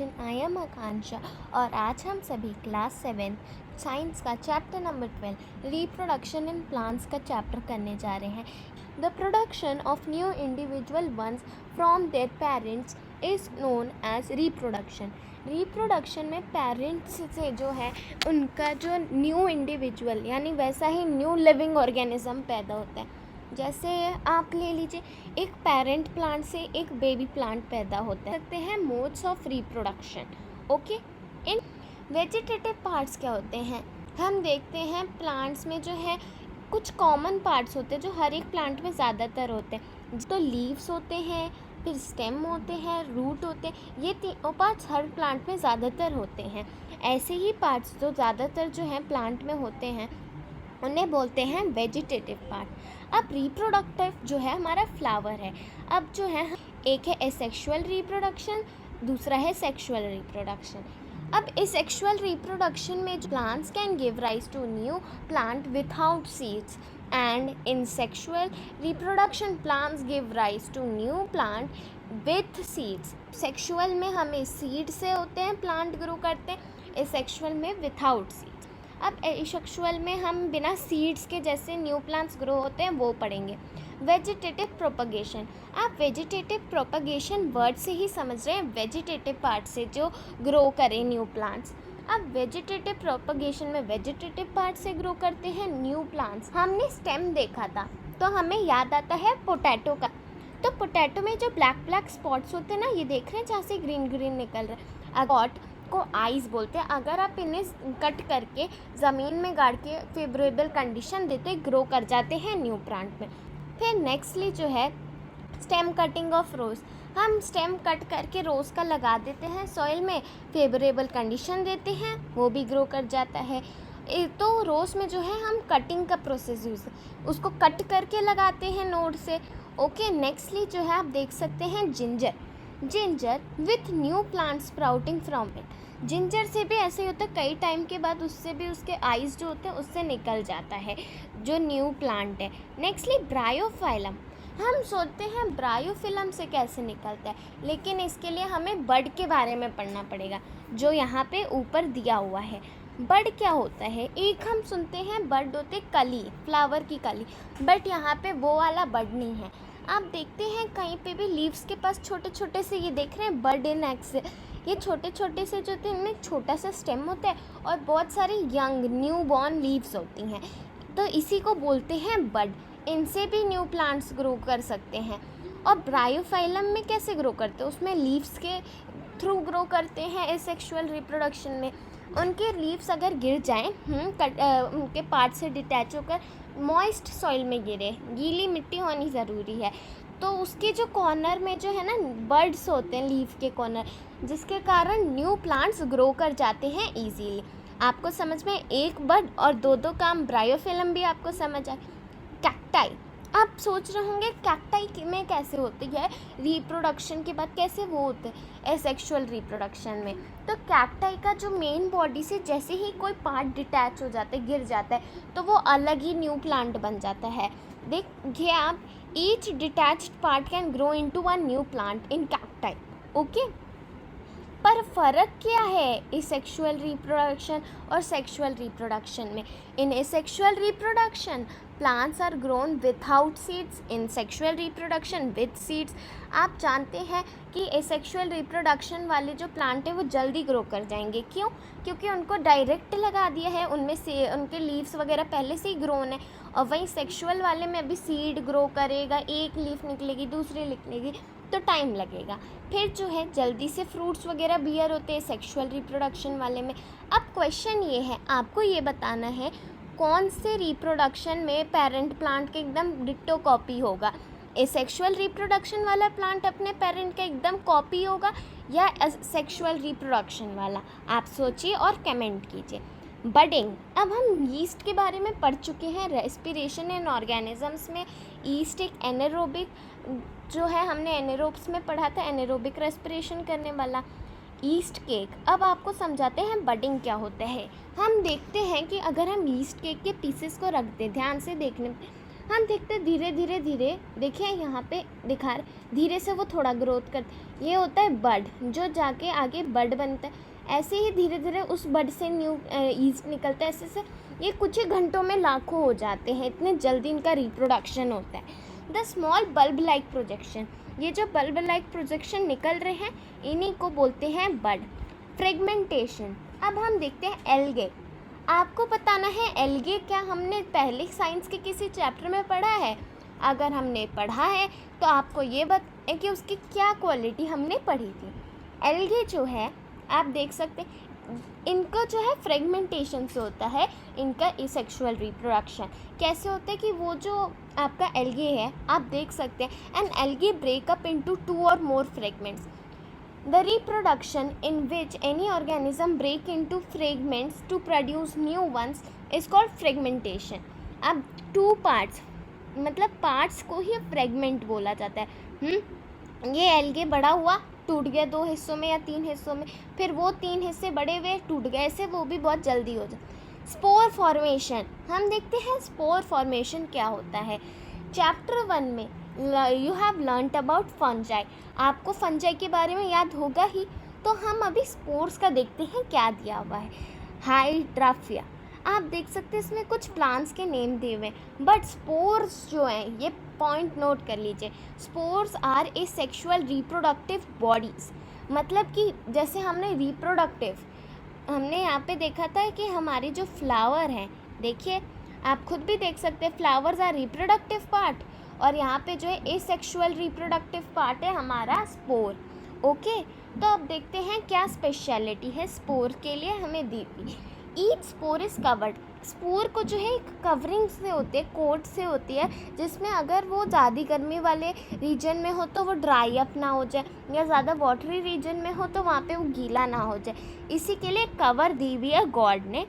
Reproduction. I am आकांक्षा और आज हम सभी क्लास 7 साइंस का chapter number 12 reproduction in plants का चैप्टर करने जा रहे हैं। The production of new individual ones from their parents is known as reproduction. Reproduction में पेरेंट्स से जो है उनका जो न्यू इंडिविजुअल यानी वैसा ही न्यू लिविंग ऑर्गेनिज्म पैदा होता है। जैसे आप ले लीजिए, एक पेरेंट प्लांट से एक बेबी प्लांट पैदा होता है। सकते हैं modes of reproduction. Okay, in vegetative parts क्या होते हैं हम देखते हैं। प्लांट्स में जो है कुछ कॉमन पार्ट्स होते हैं जो हर एक प्लांट में ज़्यादातर होते हैं। तो लीव्स होते हैं, फिर स्टेम होते हैं, रूट होते हैं। ये तीनों पार्ट्स हर प्लांट में ज़्यादातर होते हैं। ऐसे ही पार्ट्स जो ज़्यादातर जो हैं प्लांट में होते हैं उन्हें बोलते हैं वेजिटेटिव पार्ट। अब रिप्रोडक्टिव जो है हमारा फ्लावर है। अब जो है एक है एसेक्सुअल रिप्रोडक्शन, दूसरा है सेक्सुअल रिप्रोडक्शन। अब एसेक्सुअल रिप्रोडक्शन में plants can give rise to new plant without seeds and in sexual reproduction plants give rise to new plant with seeds. Sexual में हमें सीड से होते हैं प्लांट ग्रो करते हैं, एसेक्सुअल में विथआउट सीड्स। अब एसेक्सुअल में हम बिना सीड्स के जैसे न्यू प्लांट्स ग्रो होते हैं वो पढ़ेंगे। वेजिटेटिव प्रोपगेशन, आप वेजिटेटिव प्रोपगेशन वर्ड से ही समझ रहे हैं, वेजिटेटिव पार्ट से जो ग्रो करें न्यू प्लांट्स। अब वेजिटेटिव प्रोपगेशन में वेजिटेटिव पार्ट से ग्रो करते हैं न्यू प्लांट्स। हमने स्टेम देखा था तो हमें याद आता है पोटैटो का। तो पोटैटो में जो ब्लैक ब्लैक स्पॉट्स होते हैं ना, ये देख रहे हैं जहाँ से ग्रीन ग्रीन निकल रहे हैं, स्पॉट को आइज़ बोलते हैं। अगर आप इन्हें कट करके ज़मीन में गाड़ के फेवरेबल कंडीशन देते ग्रो कर जाते हैं न्यू प्लांट में। फिर नेक्स्टली जो है स्टेम कटिंग ऑफ रोज़, हम स्टेम कट करके रोज़ का लगा देते हैं सॉइल में, फेवरेबल कंडीशन देते हैं, वो भी ग्रो कर जाता है। तो रोज़ में जो है हम कटिंग का प्रोसेस यूज़, उसको कट करके लगाते हैं नोड से। ओके, नेक्स्टली जो है आप देख सकते हैं ginger with new plant sprouting from it. Ginger से भी ऐसे ही होता है, कई टाइम के बाद उससे भी उसके आइज़ जो होते हैं उससे निकल जाता है जो न्यू प्लांट है। नेक्स्टली ब्रायोफाइलम, हम सोचते हैं ब्रायोफिलम से कैसे निकलता है, लेकिन इसके लिए हमें बड के बारे में पढ़ना पड़ेगा जो यहाँ पे ऊपर दिया हुआ है। बड क्या होता है, एक हम सुनते हैं बड होते कली, फ्लावर की कली, बट यहाँ पे वो वाला बड नहीं है। आप देखते हैं कहीं पे भी लीव्स के पास छोटे छोटे से, ये देख रहे हैं बड इन एक्स, ये छोटे छोटे से जो होते हैं इनमें छोटा सा स्टेम होता है और बहुत सारी यंग न्यू बॉर्न लीव्स होती हैं, तो इसी को बोलते हैं बड। इनसे भी न्यू प्लांट्स ग्रो कर सकते हैं। और ब्रायोफाइलम में कैसे ग्रो करते हैं, उसमें लीव्स के थ्रू ग्रो करते हैं। एसेक्सुअल रिप्रोडक्शन में उनके लीव्स अगर गिर जाएं, उनके पार्ट से डिटैच होकर मॉइस्ट सॉइल में गिरे, गीली मिट्टी होनी ज़रूरी है, तो उसके जो कॉर्नर में जो है ना बर्ड्स होते हैं लीफ के कॉर्नर, जिसके कारण न्यू प्लांट्स ग्रो कर जाते हैं इजीली। आपको समझ में एक बर्ड और दो काम ब्रायोफिलम भी आपको समझ आए। कैक्टाई, आप सोच रहे होंगे कैक्टाई में कैसे होती है रिप्रोडक्शन के बाद, कैसे वो होते हैं एसेक्सुअल रिप्रोडक्शन में। तो कैक्टाई का जो मेन बॉडी से जैसे ही कोई पार्ट डिटैच हो जाता है, गिर जाता है, तो वो अलग ही न्यू प्लांट बन जाता है। देखिए आप, each detached part can grow into one new plant in cacti. Okay, पर फ़र्क क्या है एसेक्सुअल रिप्रोडक्शन और सेक्सुअल रिप्रोडक्शन में। In asexual reproduction plants are grown without seeds, in sexual reproduction with seeds. आप जानते हैं कि एसेक्सुअल रिप्रोडक्शन वाले जो प्लांट है वो जल्दी ग्रो कर जाएंगे। क्यों? क्योंकि उनको डायरेक्ट लगा दिया है, उनमें से उनके लीव्स वगैरह पहले से ही ग्रोन है। और वहीं सेक्सुअल वाले में अभी सीड ग्रो करेगा, एक लीफ निकलेगी, दूसरी निकलेगी, तो टाइम लगेगा। फिर जो है जल्दी से फ्रूट्स वगैरह बियर होते हैं सेक्सुअल रिप्रोडक्शन वाले में। अब क्वेश्चन ये है, आपको ये बताना है कौन से रिप्रोडक्शन में पेरेंट प्लांट के एकदम डिट्टो कॉपी होगा। एसेक्सुअल रिप्रोडक्शन वाला प्लांट अपने पेरेंट का एकदम कॉपी होगा या सेक्सुअल रिप्रोडक्शन वाला, आप सोचिए और कमेंट कीजिए। बडिंग, अब हम यीस्ट के बारे में पढ़ चुके हैं रेस्पिरेशन इन ऑर्गेनिजम्स में। यीस्ट एक एनारोबिक जो है, हमने एनारोब्स में पढ़ा था, एनारोबिक रेस्पिरेशन करने वाला ईस्ट केक। अब आपको समझाते हैं बडिंग क्या होता है। हम देखते हैं कि अगर हम ईस्ट केक के पीसेस को रख दें, ध्यान से देखने, हम देखते धीरे धीरे धीरे, देखिए यहाँ पे दिखा रहे, धीरे से वो थोड़ा ग्रोथ करते, ये होता है बड, जो जाके आगे बड बनता है। ऐसे ही धीरे धीरे उस बड से न्यू ईस्ट निकलता है। ऐसे से ये कुछ ही घंटों में लाखों हो जाते हैं, इतने जल्दी इनका रिप्रोडक्शन होता है। The small bulb like projection, ये जो बल्ब लाइक प्रोजेक्शन निकल रहे हैं इन्हीं को बोलते हैं बड। फ्रेगमेंटेशन, अब हम देखते हैं एल्गे। आपको बताना है एल्गे क्या हमने पहले साइंस के किसी चैप्टर में पढ़ा है? अगर हमने पढ़ा है तो आपको ये बताएं कि उसकी क्या क्वालिटी हमने पढ़ी थी। एल्गे जो है आप देख सकते हैं, इनका जो है फ्रेगमेंटेशन से होता है इनका एसेक्सुअल रिप्रोडक्शन। कैसे होता है कि वो जो आपका एल्गे है, आप देख सकते हैं an algae break up into 2 और more fragments. The reproduction in which any organism break into fragments to produce new ones is called fragmentation. अब 2 parts, मतलब पार्ट्स को ही फ्रेगमेंट बोला जाता है। ये एल्गे बड़ा हुआ, टूट गया 2 हिस्सों में या 3 हिस्सों में, फिर वो 3 हिस्से बड़े हुए, टूट गए, ऐसे वो भी बहुत जल्दी हो जाए। स्पोर फॉर्मेशन, हम देखते हैं स्पोर फॉर्मेशन क्या होता है। चैप्टर 1 में you have learned about fungi, आपको फंजाई के बारे में याद होगा ही। तो हम अभी स्पोर्स का देखते हैं क्या दिया हुआ है। हाइड्राफिया, आप देख सकते हैं इसमें कुछ प्लांट्स के नेम दिए हुए हैं, बट स्पोर्स जो हैं, ये पॉइंट नोट कर लीजिए, spores are asexual reproductive bodies. मतलब कि जैसे हमने रिप्रोडक्टिव, हमने यहाँ पे देखा था कि हमारी जो फ्लावर हैं, देखिए आप खुद भी देख सकते हैं, फ्लावर्स आर रिप्रोडक्टिव पार्ट, और यहाँ पे जो है एसेक्सुअल रिप्रोडक्टिव पार्ट है हमारा स्पोर। ओके, तो अब देखते हैं क्या स्पेशलिटी है स्पोर के लिए हमें दी थी। Each spore is covered, spore को जो है एक कवरिंग से होती है, कोट से होती है, जिसमें अगर वो ज़्यादा गर्मी वाले रीजन में हो तो वो ड्राई अप ना हो जाए, या ज़्यादा वाटरी रीजन में हो तो वहाँ पे वो गीला ना हो जाए। इसी के लिए कवर दी हुई है गॉड ने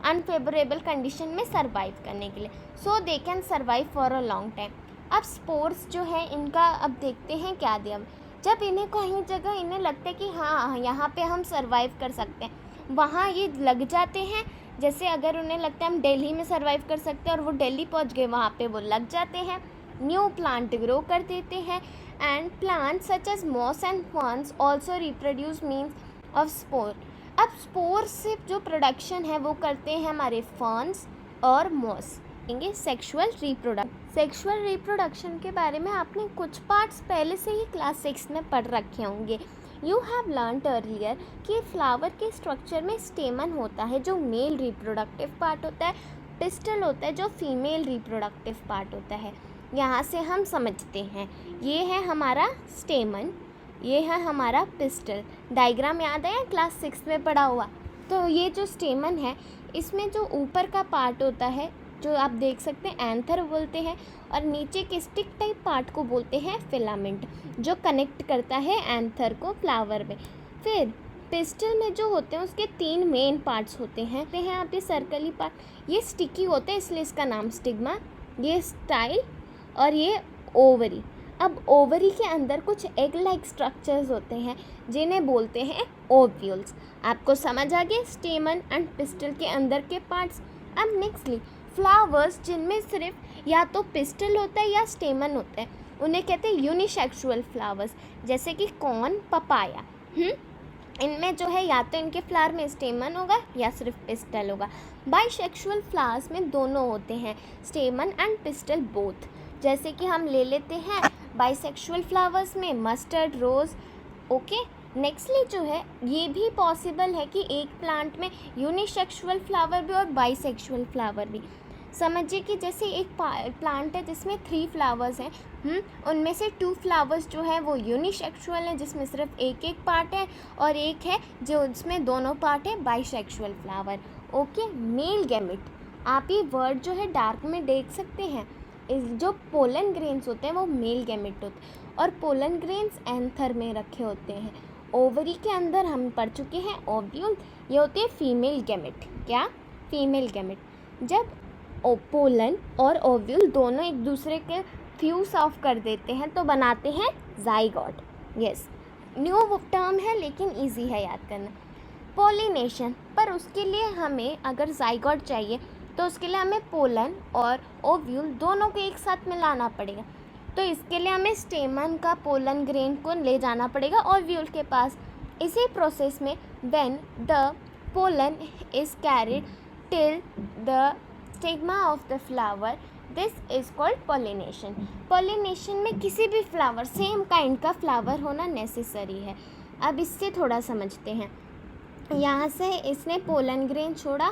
अनफेवरेबल कंडीशन में सर्वाइव करने के लिए, so they can survive for a long time. अब स्पोर्स जो है इनका अब देखते हैं क्या दिया। जब इन्हें कहीं जगह इन्हें लगता है कि हाँ यहाँ पे हम सर्वाइव कर सकते हैं, वहाँ ये लग जाते हैं। जैसे अगर उन्हें लगता है हम दिल्ली में सर्वाइव कर सकते हैं और वो दिल्ली पहुँच गए, वहाँ पे वो लग जाते हैं, न्यू प्लांट ग्रो कर देते हैं। And plant such as moss and ferns also reproduce means of spore. अब स्पोर से जो प्रोडक्शन है वो करते हैं हमारे फर्न्स और मॉस। सेक्सुअल रिप्रोडक्शन के बारे में आपने कुछ पार्ट्स पहले से ही क्लास 6 में पढ़ रखे होंगे। यू हैव लर्नड अर्लियर कि फ्लावर के स्ट्रक्चर में स्टेमन होता है जो मेल रिप्रोडक्टिव पार्ट होता है, पिस्टल होता है जो फीमेल रिप्रोडक्टिव पार्ट होता है। यहाँ से हम समझते हैं ये है हमारा स्टेमन, ये है हमारा पिस्टल। डायग्राम याद है क्लास 6 में पढ़ा हुआ। तो ये जो स्टेमन है इसमें जो ऊपर का पार्ट होता है जो आप देख सकते हैं एंथर बोलते हैं, और नीचे के स्टिक टाइप पार्ट को बोलते हैं फिलामेंट, जो कनेक्ट करता है एंथर को फ्लावर में। फिर पिस्टल में जो होते हैं उसके 3 मेन पार्ट्स होते हैं आप ये सर्कली पार्ट, ये स्टिकी होते हैं इसलिए इसका नाम स्टिग्मा, ये स्टाइल और ये ओवरी। अब ओवरी के अंदर कुछ एग लाइक स्ट्रक्चर्स होते हैं जिन्हें बोलते हैं ओव्यूल्स। आपको समझ आ गया स्टेमन एंड पिस्टल के अंदर के पार्ट्स। अब नेक्स्टली फ्लावर्स जिनमें सिर्फ या तो पिस्टल होता है या स्टेमन होता है, उन्हें कहते हैं यूनिसेक्सुअल फ्लावर्स, जैसे कि कॉर्न, पपाया। इनमें जो है या तो इनके फ्लावर में स्टेमन होगा या सिर्फ पिस्टल होगा। बाइसेक्सुअल फ्लावर्स में दोनों होते हैं, स्टेमन एंड पिस्टल बोथ। जैसे कि हम ले लेते हैं बाइसेक्सुअल फ्लावर्स में मस्टर्ड, रोज़। ओके, नेक्स्टली जो है ये भी पॉसिबल है कि एक प्लांट में यूनिसेक्सुअल फ्लावर भी और बाइसेक्सुअल फ्लावर भी। समझिए कि जैसे एक प्लांट है जिसमें 3 फ्लावर्स हैं, उनमें से 2 फ्लावर्स जो है वो यूनिसेक्सुअल है जिसमें सिर्फ एक पार्ट है, और एक है जो इसमें दोनों पार्ट है bisexual flower. Okay, male gamete, आप ये वर्ड जो है डार्क में देख सकते हैं। जो पोलन ग्रेन्स होते हैं वो मेल गैमेट होते हैं, और पोलन ग्रेन्स एंथर में रखे होते हैं। ओवरी के अंदर हम पढ़ चुके हैं ओव्यूल, ये होते हैं फीमेल गैमेट। क्या? Female gamete. जब पोलन और ओव्यूल दोनों एक दूसरे के फ्यूज ऑफ कर देते हैं तो बनाते हैं जाइगोट। यस, न्यू टर्म है लेकिन इजी है याद करना। पॉलिनेशन, पर उसके लिए हमें अगर जाइगोट चाहिए तो उसके लिए हमें पोलन और ओव्यूल दोनों को एक साथ मिलाना पड़ेगा। तो इसके लिए हमें स्टेमन का पोलन ग्रेन को ले जाना पड़ेगा ओव्यूल के पास। इसी प्रोसेस में when the pollen is carried till the stigma of the flower, this is called pollination. Pollination में किसी भी फ्लावर, सेम काइंड का फ्लावर होना नेसेसरी है। अब इससे थोड़ा समझते हैं। यहाँ से इसने पोलन ग्रेन छोड़ा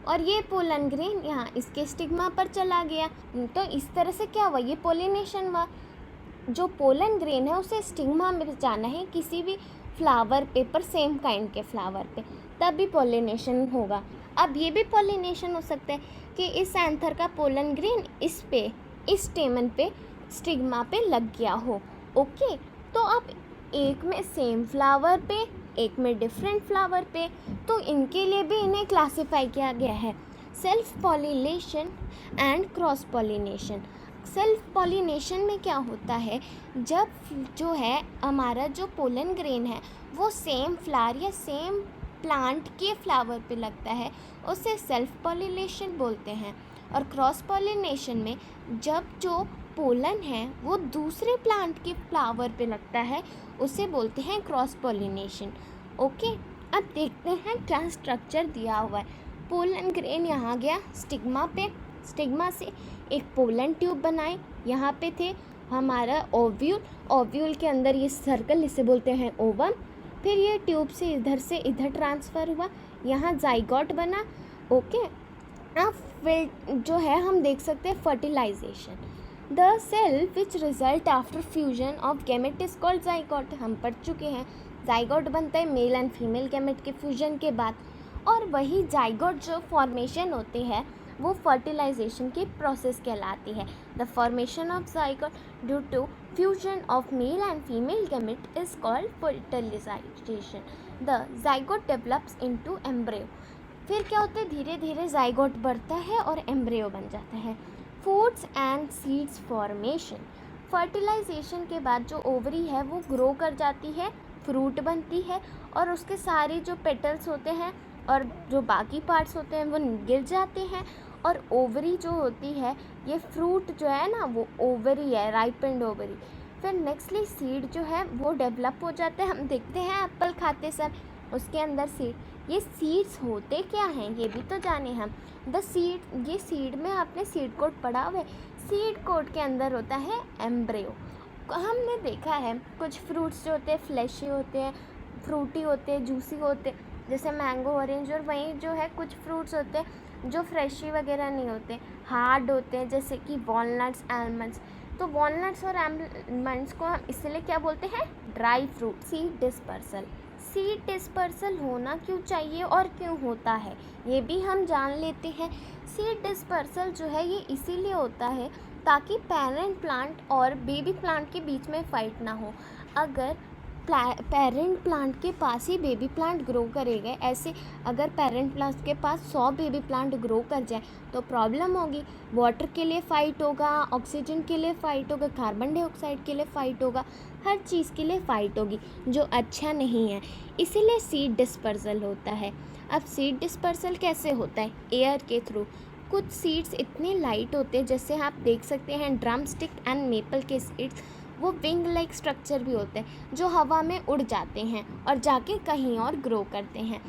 और ये पोलन ग्रेन यहाँ इसके स्टिग्मा पर चला गया, तो इस तरह से क्या हुआ, ये पॉलिनेशन हुआ। जो पोलन ग्रेन है उसे स्टिग्मा में जाना है किसी भी फ्लावर पे पर, सेम काइंड के फ्लावर पे, तब भी पॉलिनेशन होगा। अब ये भी पॉलिनेशन हो सकता है कि इस एंथर का पोलन ग्रेन इस स्टेमन पे स्टिग्मा पे लग गया हो। ओके, तो अब एक में सेम फ्लावर पे, एक में डिफरेंट फ्लावर पे, तो इनके लिए भी इन्हें क्लासिफाई किया गया है self pollination and cross pollination. Self pollination में क्या होता है, जब जो है हमारा जो पोलन ग्रेन है वो सेम फ्लावर या सेम प्लांट के फ्लावर पे लगता है, उसे सेल्फ पॉलिनेशन बोलते हैं। और क्रॉस पॉलिनेशन में जब जो पोलन है वो दूसरे प्लांट के फ्लावर पे लगता है, उसे बोलते हैं क्रॉस पॉलिनेशन। ओके, अब देखते हैं क्या स्ट्रक्चर दिया हुआ है। पोलन ग्रेन यहाँ गया स्टिग्मा पे, स्टिग्मा से एक पोलन ट्यूब बनाए, यहाँ पे थे हमारा ओव्यूल, ओव्यूल के अंदर ये सर्कल, इसे बोलते हैं ओवम। फिर ये ट्यूब से इधर ट्रांसफ़र हुआ, यहाँ जाइगोट बना। ओके, अब फिर जो है हम देख सकते हैं fertilisation. The cell which result after fusion of gamete is called zygote. हम पढ़ चुके हैं जाइगोट बनता है मेल एंड फीमेल गैमेट के फ्यूजन के बाद, और वही जाइगोट जो फॉर्मेशन होते हैं वो फर्टिलाइजेशन की प्रोसेस कहलाती है। The formation of zygote due to fusion of male and female gamete is called fertilization. The zygote develops into embryo. फिर क्या होता है, धीरे धीरे जाइगोट बढ़ता है और एम्ब्रियो बन जाता है। Foods and seeds formation. Fertilization के बाद जो ओवरी है वो ग्रो कर जाती है, फ्रूट बनती है, और उसके सारे जो पेटल्स होते हैं और जो बाकी पार्ट्स होते हैं वो गिर जाते हैं, और ओवरी जो होती है, ये फ्रूट जो है ना वो ओवरी है, राइपेंड ओवरी। फिर नेक्स्टली सीड जो है वो डेवलप हो जाते हैं। हम देखते हैं एप्पल खाते सर, उसके अंदर सीड। ये सीड्स होते क्या हैं ये भी तो जाने हम। द सीड, ये सीड में आपने सीड कोट पढ़ा हुआ है, सीड कोट के अंदर होता है एम्ब्रियो। हमने देखा है कुछ फ्रूट्स जो होते हैं फ्लैशी होते हैं, फ्रूटी होते हैं, जूसी होते हैं, जैसे मैंगो, ऑरेंज, और वहीं जो है कुछ फ्रूट्स होते हैं जो फ्रेशी वगैरह नहीं होते, हार्ड होते हैं, जैसे कि वॉलनट्स, आलमंड्स। तो वॉलनट्स और आलमंड्स को हम इसलिए क्या बोलते हैं, dry fruit. Seed dispersal. Seed dispersal होना क्यों चाहिए और क्यों होता है ये भी हम जान लेते हैं। सीड डिस्पर्सल जो है ये इसीलिए होता है ताकि पेरेंट प्लांट और बेबी प्लांट के बीच में फाइट ना हो। अगर पेरेंट प्लांट के पास ही बेबी प्लांट ग्रो करेगा, ऐसे अगर पेरेंट प्लांट के पास 100 बेबी प्लांट ग्रो कर जाए तो प्रॉब्लम होगी। वाटर के लिए फ़ाइट होगा, ऑक्सीजन के लिए फ़ाइट होगा, कार्बन डाइऑक्साइड के लिए फ़ाइट होगा, हर चीज़ के लिए फ़ाइट होगी, जो अच्छा नहीं है। इसीलिए सीड डिस्पर्सल होता है। अब सीड डिस्पर्सल कैसे होता है, एयर के थ्रू। कुछ सीड्स इतने लाइट होते हैं, जैसे आप देख सकते हैं ड्रम स्टिक एंड मेपल के सीड्स, वो विंग लाइक स्ट्रक्चर भी होते हैं जो हवा में उड़ जाते हैं और जाके कहीं और ग्रो करते हैं।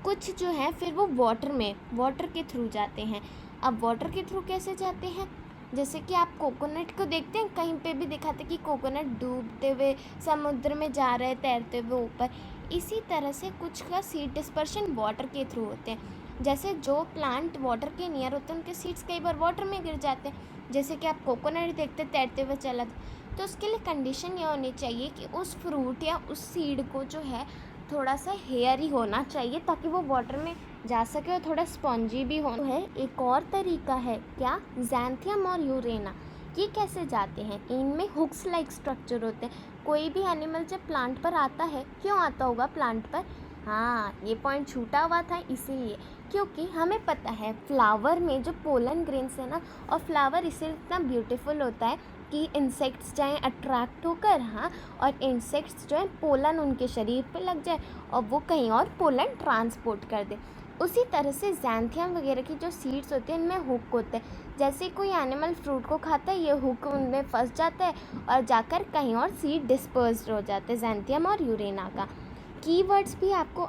कुछ जो है फिर वो वाटर के थ्रू जाते हैं। अब वाटर के थ्रू कैसे जाते हैं, जैसे कि आप कोकोनट को देखते हैं, कहीं पे भी दिखाते कि कोकोनट डूबते हुए समुद्र में जा रहे हैं, तैरते हुए ऊपर। इसी तरह से कुछ का सीड डिस्पर्शन वाटर के थ्रू होते हैं। जैसे जो प्लांट वाटर के नियर होते हैं उनके सीड्स कई बार वाटर में गिर जाते हैं, जैसे कि आप कोकोनट देखते तैरते हुए चला। तो उसके लिए कंडीशन ये होनी चाहिए कि उस फ्रूट या उस सीड को जो है थोड़ा सा हेयरी होना चाहिए ताकि वो वाटर में जा सके और थोड़ा स्पॉन्जी भी हो। है एक और तरीका है क्या, ज़ैंथियम और यूरेना। ये कैसे जाते हैं, इनमें हुक्स लाइक स्ट्रक्चर होते हैं। कोई भी एनिमल जब प्लांट पर आता है, क्यों आता होगा प्लांट पर, हाँ ये पॉइंट छूटा हुआ था इसीलिए, क्योंकि हमें पता है फ्लावर में जो पोलन ग्रेन्स है ना, और फ्लावर इसलिए इतना ब्यूटीफुल होता है कि इंसेक्ट्स जाएँ अट्रैक्ट होकर, हाँ, और इंसेक्ट्स जो है पोलन उनके शरीर पे लग जाए और वो कहीं और पोलन ट्रांसपोर्ट कर दे। उसी तरह से ज़ैंथियम वगैरह की जो सीड्स होते हैं इनमें हुक होते हैं। जैसे कोई एनिमल फ्रूट को खाता है, ये हुक उनमें फंस जाता है और जाकर कहीं और सीड डिस्पर्स्ड हो जाते हैं ज़ैंथियम और यूरेना का। कीवर्ड्स भी आपको